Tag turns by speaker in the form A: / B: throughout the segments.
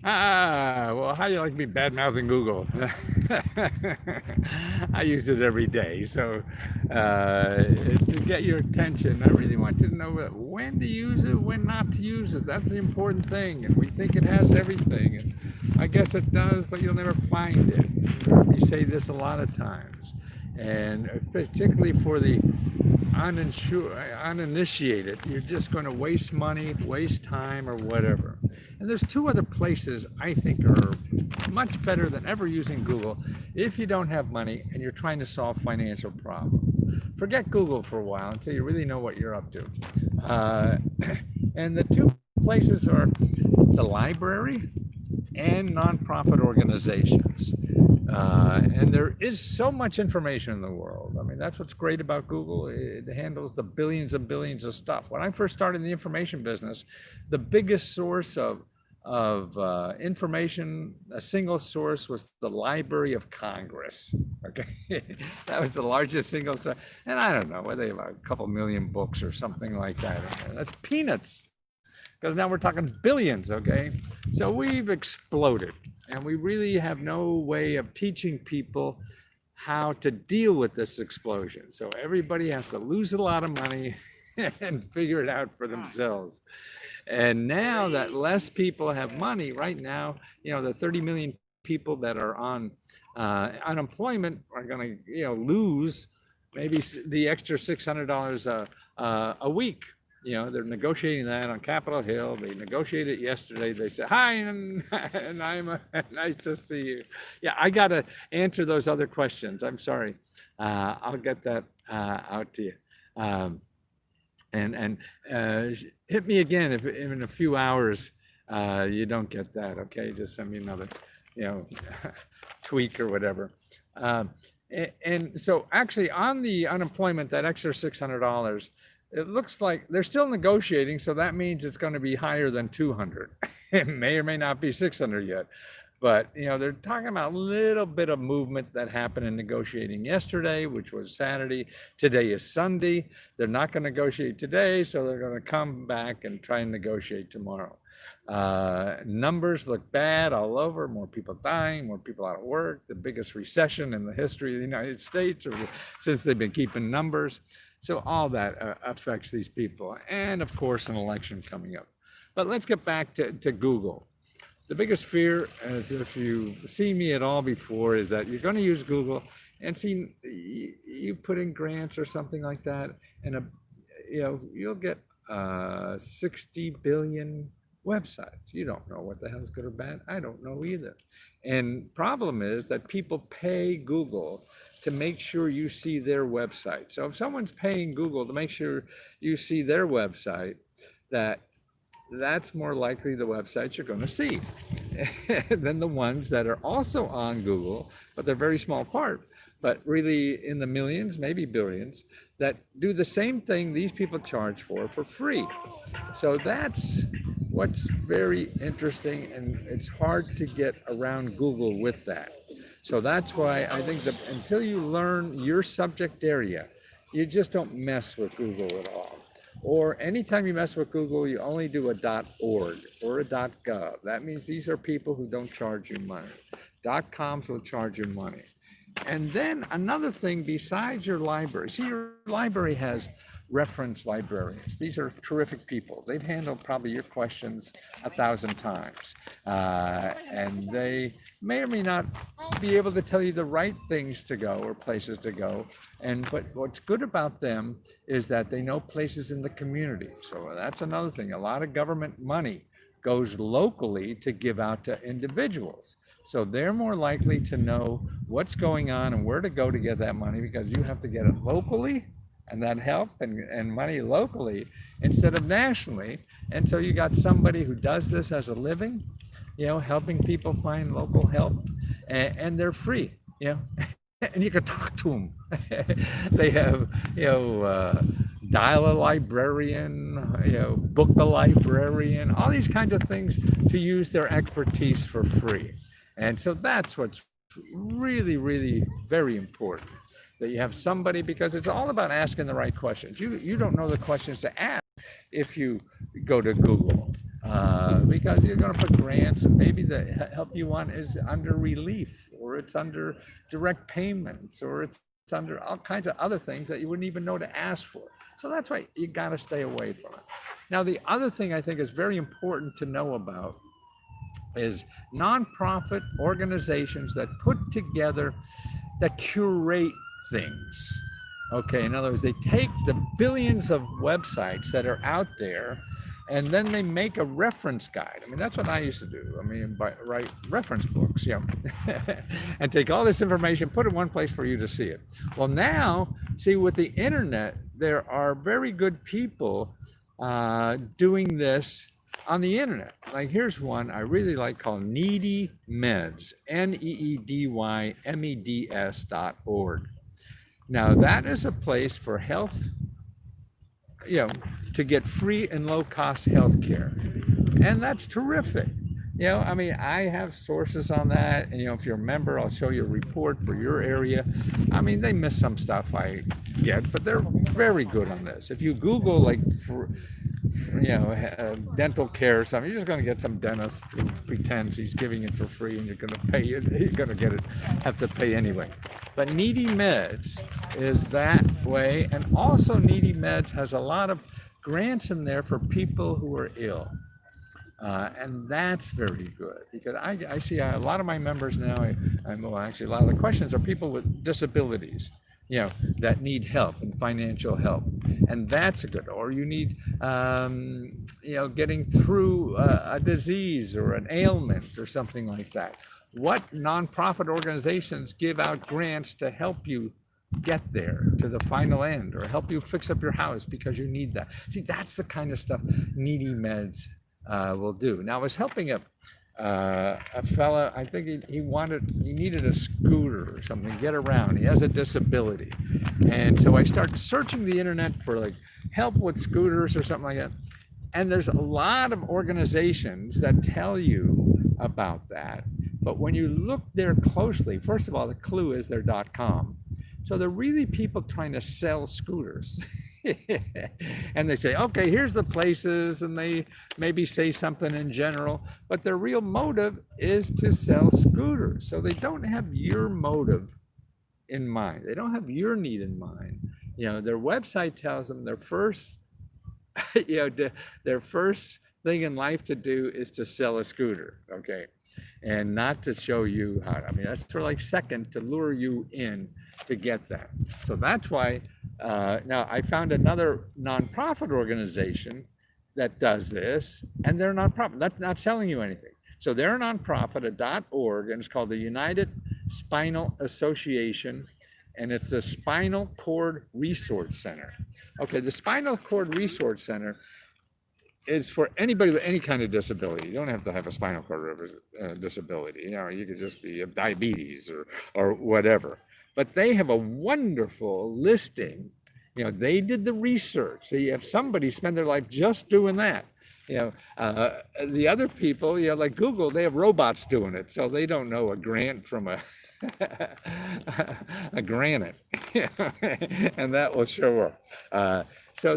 A: Well, how do you like me bad mouthing Google? I use it every day. So, to get your attention, I really want you to know when to use it, when not to use it. That's the important thing. And we think it has everything. And I guess it does, but you'll never find it. We say this a lot of times. And particularly for the uninitiated, you're just going to waste money, waste time, or whatever. And there's two other places I think are much better than ever using Google if you don't have money and you're trying to solve financial problems. Forget Google for a while until you really know what you're up to. Uh, and the two places are the library and nonprofit organizations. And there is so much information in the world. I mean, that's what's great about Google. It handles the billions and billions of stuff. When I first started in the information business, the biggest source of information, a single source, was the Library of Congress. Okay, that was the largest single source, and I don't know whether they have a couple million books or something like that. That's peanuts, because now we're talking billions. Okay, so we've exploded, and we really have no way of teaching people how to deal with this explosion. So everybody has to lose a lot of money and figure it out for themselves. And now that less people have money, right now, the 30 million people that are on unemployment are going to, lose maybe the extra $600 a week. They're negotiating that on Capitol Hill. They negotiated it yesterday. They said, "Hi, and I'm nice to see you." Yeah, I got to answer those other questions. I'm sorry. I'll get that out to you. And hit me again if in a few hours you don't get that. Okay, just send me another, you know, tweak or whatever. And so actually on the unemployment, that extra $600, it looks like they're still negotiating. So that means it's going to be higher than 200. It may or may not be 600 yet. But, they're talking about a little bit of movement that happened in negotiating yesterday, which was Saturday. Today is Sunday. They're not going to negotiate today, so they're going to come back and try and negotiate tomorrow. Numbers look bad all over. More people dying, more people out of work, the biggest recession in the history of the United States since they've been keeping numbers. So all that affects these people. And, of course, an election coming up. But let's get back to Google. The biggest fear, as if you see me at all before, is that you're going to use Google and see you put in grants or something like that, and you'll get 60 billion websites. You don't know what the hell's good or bad. I don't know either. And problem is that people pay Google to make sure you see their website. So if someone's paying Google to make sure you see their website, that's more likely the websites you're going to see than the ones that are also on Google, but they're a very small part, but really in the millions, maybe billions, that do the same thing these people charge for free. So that's what's very interesting, and it's hard to get around Google with that. So that's why I think that until you learn your subject area, you just don't mess with Google at all. Or anytime you mess with Google, you only do a .org or a .gov. That means these are people who don't charge you money. .coms will charge you money. And then another thing besides your library, see, your library has reference librarians. These are terrific people. They've handled probably your questions 1,000 times. And they may or may not be able to tell you the right things to go or places to go. But what's good about them is that they know places in the community. So that's another thing. A lot of government money goes locally to give out to individuals. So they're more likely to know what's going on and where to go to get that money, because you have to get it locally, and that help and money locally instead of nationally. And so you got somebody who does this as a living, helping people find local help, and they're free, and you can talk to them. They have, dial a librarian, book a librarian, all these kinds of things to use their expertise for free. And so that's what's really, really very important, that you have somebody, because it's all about asking the right questions. You don't know the questions to ask if you go to Google. because you're going to put grants, and maybe the help you want is under relief, or it's under direct payments, or it's under all kinds of other things that you wouldn't even know to ask for. So that's why you got to stay away from it. Now, the other thing I think is very important to know about is nonprofit organizations that put together, that curate things. Okay, in other words, they take the billions of websites that are out there, and then they make a reference guide. I mean, that's what I used to do. I mean, write reference books, and take all this information, put it in one place for you to see it. Well, now, see, with the internet, there are very good people doing this on the internet. Like, here's one I really like called Needy Meds, NEEDYMEDS.org. Now, that is a place for health, to get free and low cost health care. And that's terrific. I mean, I have sources on that. And, if you're a member, I'll show you a report for your area. I mean, they miss some stuff I get, but they're very good on this. If you Google, like, dental care or something, you're just going to get some dentist who pretends he's giving it for free, and you're going to pay it. You're going to have to pay anyway. But Needy Meds is that way. And also Needy Meds has a lot of grants in there for people who are ill. And that's very good, because I see a lot of my members now, actually a lot of the questions are people with disabilities, that need help and financial help. And that's a good, or you need, getting through a disease or an ailment or something like that. What nonprofit organizations give out grants to help you get there to the final end, or help you fix up your house because you need that? See, that's the kind of stuff Needy Meds will do. Now, I was helping a fella. I think he needed a scooter or something to get around. He has a disability, and so I started searching the internet for like help with scooters or something like that. And there's a lot of organizations that tell you about that, but when you look there closely, first of all, the clue is they're .com. So they're really people trying to sell scooters. And they say, okay, here's the places, and they maybe say something in general, but their real motive is to sell scooters. So they don't have your motive in mind. They don't have your need in mind. Their website tells them their first, their first thing in life to do is to sell a scooter, okay? And not to show you how. I mean, that's sort of like second, to lure you in to get that. So that's why, now I found another nonprofit organization that does this, and they're nonprofit. That's not selling you anything. So they're a nonprofit, a .org, and it's called the United Spinal Association, and it's a Spinal Cord Resource Center. Okay, the Spinal Cord Resource Center is for anybody with any kind of disability. You don't have to have a spinal cord disability. You could just be diabetes or whatever. But they have a wonderful listing. They did the research. So you have somebody spend their life just doing that. The other people, like Google, they have robots doing it. So they don't know a grant from a granite, and that will show up. So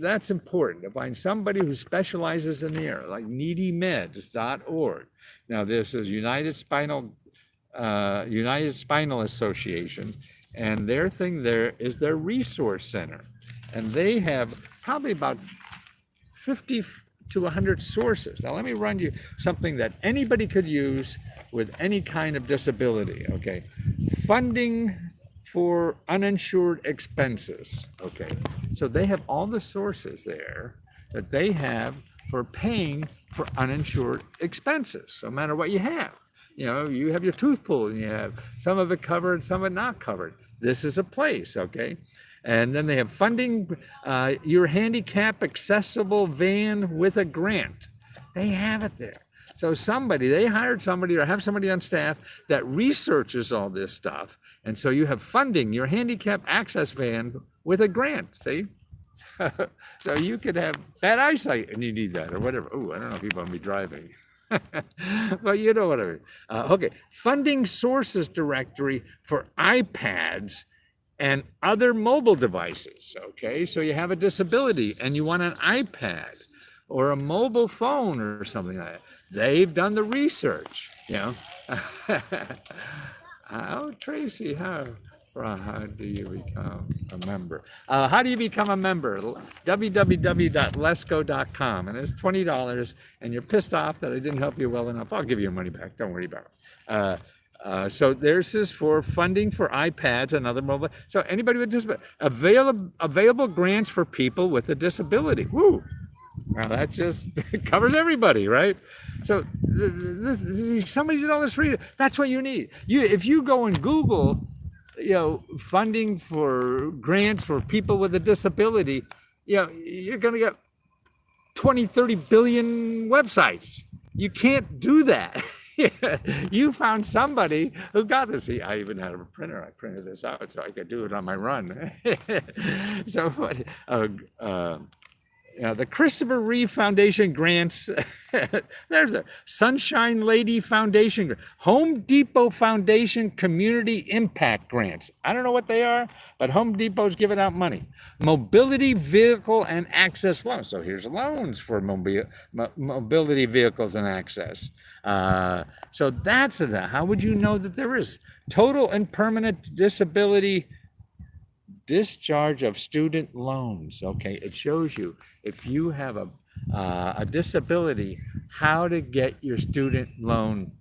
A: that's important, to find somebody who specializes in the area, like needymeds.org. Now, this is United Spinal Association, and their thing there is their resource center. And they have probably about 50 to 100 sources. Now, let me run you something that anybody could use with any kind of disability, okay? Funding for uninsured expenses, okay? So they have all the sources there that they have for paying for uninsured expenses, no matter what you have. You have your tooth pulled, and you have some of it covered, some of it not covered. This is a place, okay? And then they have funding your handicap accessible van with a grant. They have it there. So they hired somebody or have somebody on staff that researches all this stuff. And so you have funding your handicap access van with a grant, see? So you could have bad eyesight and you need that or whatever. Oh, I don't know if people want to be driving. But you know what I mean. Okay, funding sources directory for iPads and other mobile devices. Okay, so you have a disability and you want an iPad. or a mobile phone or something like that. They've done the research, you know. Oh, Tracy, how do you become a member? How do you become a member? www.lesco.com, and it's $20, and you're pissed off that I didn't help you well enough. I'll give you your money back. Don't worry about it. So there's this for funding for iPads and other mobile. So anybody with disability, available grants for people with a disability. Woo! Now that just covers everybody, right? So somebody did all this reading. That's what you need. If you go and Google, funding for grants for people with a disability, you're going to get 20, 30 billion websites. You can't do that. You found somebody who got this. See, I even had a printer. I printed this out so I could do it on my run. So, the Christopher Reeve Foundation grants. There's a Sunshine Lady Foundation, Home Depot Foundation Community Impact Grants. I don't know what they are, but Home Depot's giving out money. Mobility Vehicle and Access Loans. So here's loans for mobility vehicles and access. So that's it. How would you know that there is total and permanent disability discharge of student loans? Okay, it shows you if you have a disability, how to get your student loan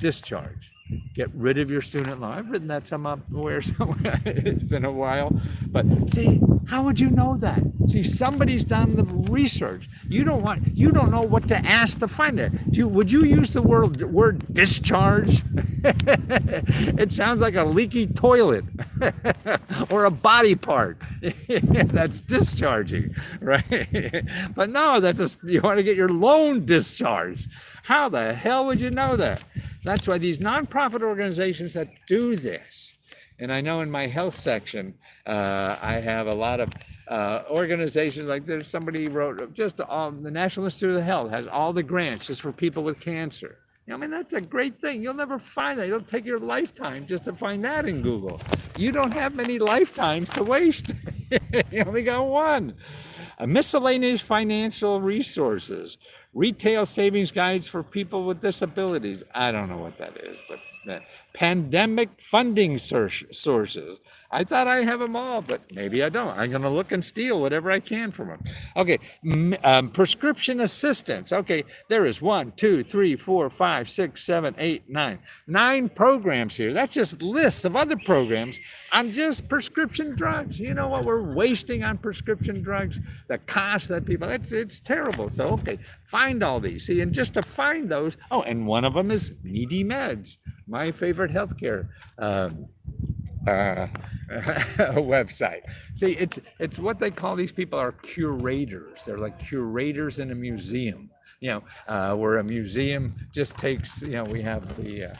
A: discharge. Get rid of your student loan. I've written that somewhere. It's been a while. But see, how would you know that? See, somebody's done the research. You don't know what to ask to find it. Would you use the word discharge? It sounds like a leaky toilet or a body part that's discharging, right? But no, you want to get your loan discharged. How the hell would you know that? That's why these nonprofit organizations that do this, and I know in my health section, I have a lot of organizations, like there's somebody wrote, the National Institute of Health has all the grants just for people with cancer. I mean, that's a great thing. You'll never find that. It'll take your lifetime just to find that in Google. You don't have many lifetimes to waste. You only got one. Miscellaneous financial resources. Retail savings guides for people with disabilities. I don't know what that is, but pandemic funding sources. I thought I have them all, but maybe I don't. I'm going to look and steal whatever I can from them. Okay, prescription assistance. Okay, there is 1, 2, 3, 4, 5, 6, 7, 8, 9. 9 programs here. That's just lists of other programs on just prescription drugs. You know what we're wasting on prescription drugs? The cost that people, it's terrible. So, okay, find all these. See, and just to find those, and one of them is Needy Meds, my favorite healthcare website. See, it's what they call, these people are curators. They're like curators in a museum, where a museum just takes, we have the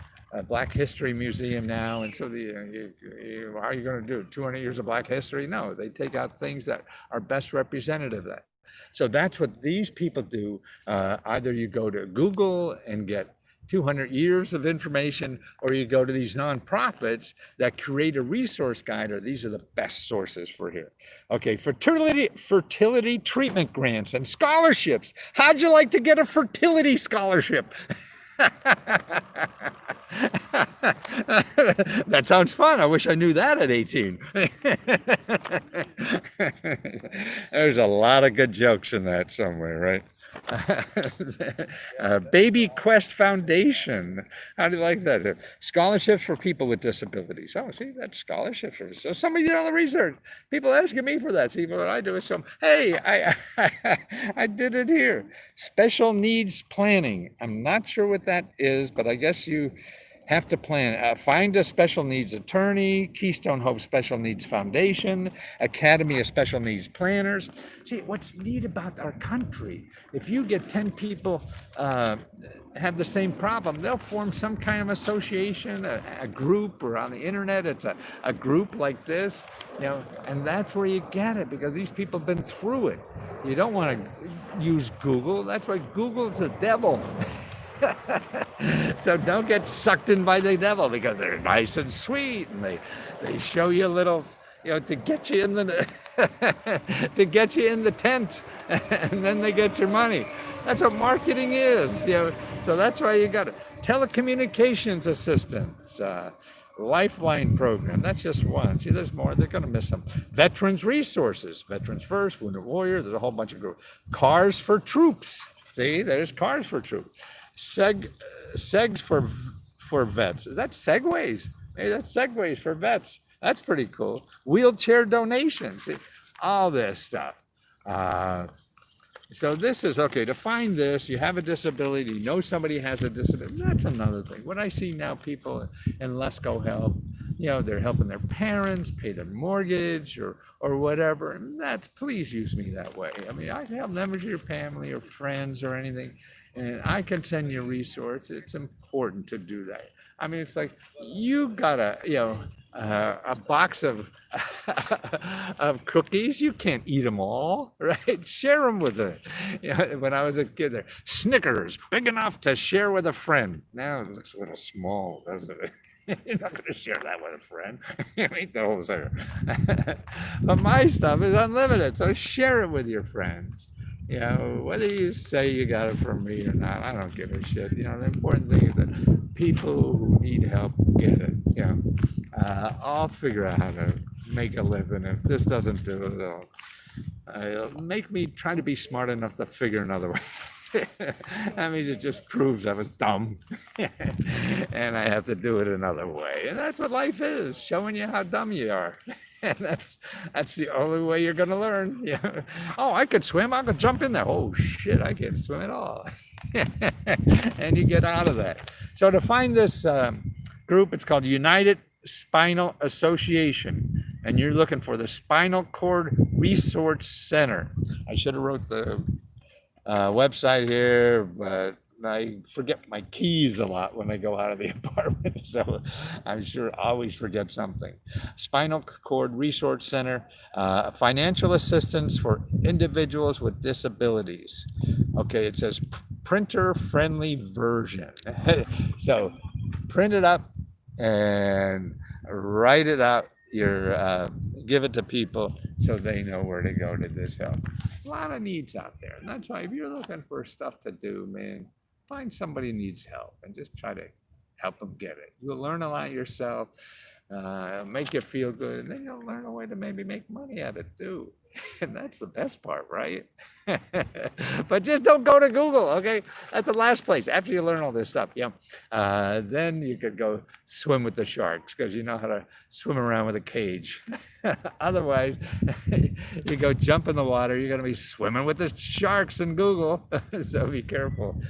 A: Black History Museum now, and so how are you going to do 200 years of Black history? No, they take out things that are best representative of that. So that's what these people do. Either you go to Google and get 200 years of information, or you go to these nonprofits that create a resource guide, or these are the best sources for here. Okay, fertility treatment grants and scholarships. How'd you like to get a fertility scholarship? That sounds fun. I wish I knew that at 18. There's a lot of good jokes in that somewhere, right? Baby Quest Foundation. How do you like that? Scholarships for people with disabilities. Oh, see, that's scholarships. So somebody did all the research. People asking me for that. See, what I do is hey, I did it here. Special needs planning. I'm not sure what that is, but I guess you have to plan. Find a special needs attorney, Keystone Hope Special Needs Foundation, Academy of Special Needs Planners. See, what's neat about our country, if you get 10 people have the same problem, they'll form some kind of association, a group, or on the internet, it's a group like this, and that's where you get it, because these people have been through it. You don't want to use Google. That's why Google's the devil. So don't get sucked in by the devil, because they're nice and sweet, and they show you little, to get you in the to get you in the tent, and then they get your money. That's what marketing is. So that's why you got telecommunications assistants, Lifeline program. That's just one. See, there's more. They're going to miss some. Veterans resources, Veterans First, Wounded Warrior. There's a whole bunch of groups. Cars for troops. See, there's cars for troops. Segs for vets. Is that segways? Maybe that's segways for vets. That's pretty cool. Wheelchair donations. See, all this stuff. So this is okay. To find this, you have a disability, you know somebody has a disability. That's another thing. What I see now, people in Let's Go Help, they're helping their parents pay their mortgage or whatever. And please use me that way. I mean, I can help members of your family or friends or anything, and I can send you a resource. It's important to do that. I mean, it's like you got a box of of cookies. You can't eat them all, right? Share them with when I was a kid, there Snickers, big enough to share with a friend. Now it looks a little small, doesn't it? You're not going to share that with a friend. You eat the whole sugar. But my stuff is unlimited, so share it with your friends. Whether you say you got it from me or not, I don't give a shit. The important thing is that people who need help get it. I'll figure out how to make a living. If this doesn't do it, it'll make me try to be smart enough to figure another way. That means it just proves I was dumb and I have to do it another way. And that's what life is, showing you how dumb you are. And that's the only way you're going to learn. Oh, I could swim. I could jump in there. Oh, shit, I can't swim at all. And you get out of that. So to find this group, it's called United Spinal Association. And you're looking for the Spinal Cord Resource Center. I should have wrote the website here, but I forget my keys a lot when I go out of the apartment, so I'm sure I always forget something. Spinal Cord Resource Center, financial assistance for individuals with disabilities. Okay, it says printer-friendly version. So print it up and write it out. Give it to people so they know where to go to this help. A lot of needs out there. And that's why if you're looking for stuff to do, man, find somebody who needs help and just try to help them get it. You'll learn a lot yourself, make you feel good, and then you'll learn a way to maybe make money at it too. And that's the best part, right? But just don't go to Google, okay? That's the last place. After you learn all this stuff, then you could go swim with the sharks because you know how to swim around with a cage. Otherwise, you go jump in the water, you're going to be swimming with the sharks in Google. So be careful.